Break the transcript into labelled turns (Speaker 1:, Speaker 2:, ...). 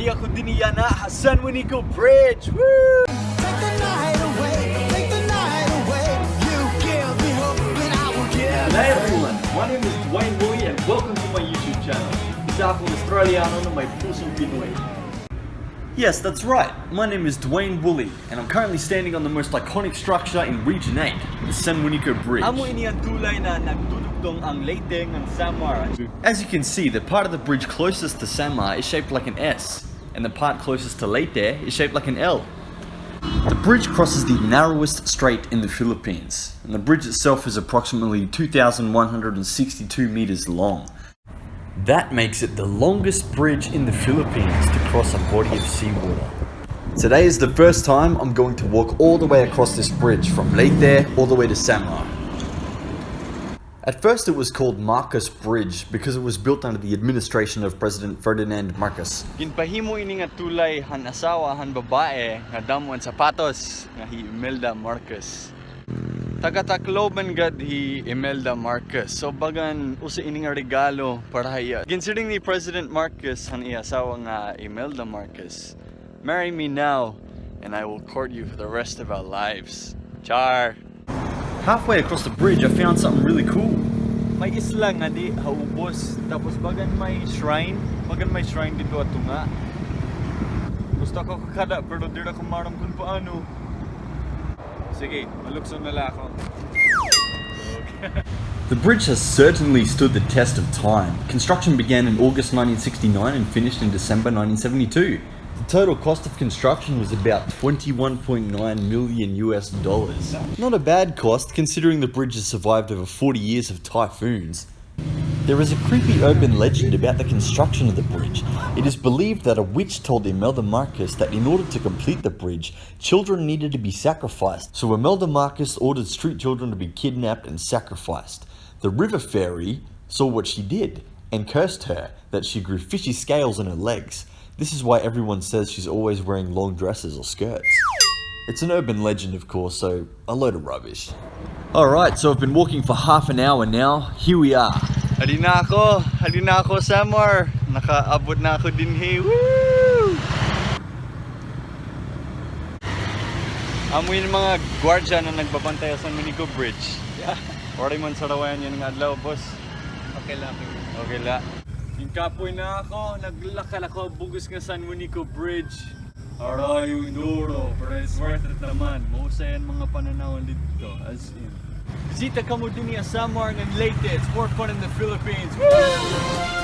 Speaker 1: Ari ako din yan na San Juanico Bridge. Woo!
Speaker 2: Take the night away, take the night away. You give me hope, and I will give.
Speaker 1: Hello everyone, my name is Dwayne Woolley and welcome to my YouTube channel. Isa akong Australiano na may pusong Pinoy. Yes, that's right. My name is Dwayne Woolley, and I'm currently standing on the most iconic structure in Region 8, the San Juanico Bridge. Amo ini ang tulay na nagdudugtong ang Leyte and Samar. As you can see, the part of the bridge closest to Samar is shaped like an S, and the part closest to Leyte is shaped like an L. The bridge crosses the narrowest strait in the Philippines, and the bridge itself is approximately 2,162 meters long. That makes it the longest bridge in the Philippines to cross a body of seawater. Today is the first time I'm going to walk all the way across this bridge from Leyte all the way to Samar. At first it was called Marcos Bridge because it was built under the administration of President Ferdinand Marcos. Ginpahimo ini nga tulay han asawa han babae nga damon sapatos nga hi Imelda Marcos. Taga Tacloban gad hi Imelda Marcos. So bagan usa ini nga regalo para hiya. Considering ni President Marcos han iya asawa nga Imelda Marcos. Marry me now and I will court you for the rest of our lives. Char. Halfway across the bridge, I found something really cool. May isla nga di haubos, tapos bagan may shrine dito ato nga. Gusto ko kakada pero di na ko maram kung paano. Sige, malukso na lang ako. The bridge has certainly stood the test of time. Construction began in August 1969 and finished in December 1972. The total cost of construction was about $21.9 million US. Not a bad cost considering the bridge has survived over 40 years of typhoons. There is a creepy urban legend about the construction of the bridge. It is believed that a witch told Imelda Marcos that in order to complete the bridge, children needed to be sacrificed. So Imelda Marcos ordered street children to be kidnapped and sacrificed. The river fairy saw what she did and cursed her that she grew fishy scales on her legs. This is why everyone says she's always wearing long dresses or skirts. It's an urban legend, of course, so a load of rubbish. Alright, so I've been walking for half an hour now. Here we are. Hadi na ako, Samar. Nakaabot na ako dinhi. Woo! Amoy ng mga gwardya na nagbabantay sa San Juanico Bridge. Yeah. Oray man sa rawayan yan ng adlaw, boss. Okay lang. Okay lang. Kapoy na ako, naglakal ako bugos ng San Juanico Bridge. Arayo Indoro, pero it's worth it naman. Mahusayan mga pananawan dito, as in. Visita ka mo din sa Samar ng Leyte, it's more fun in the Philippines. Woo!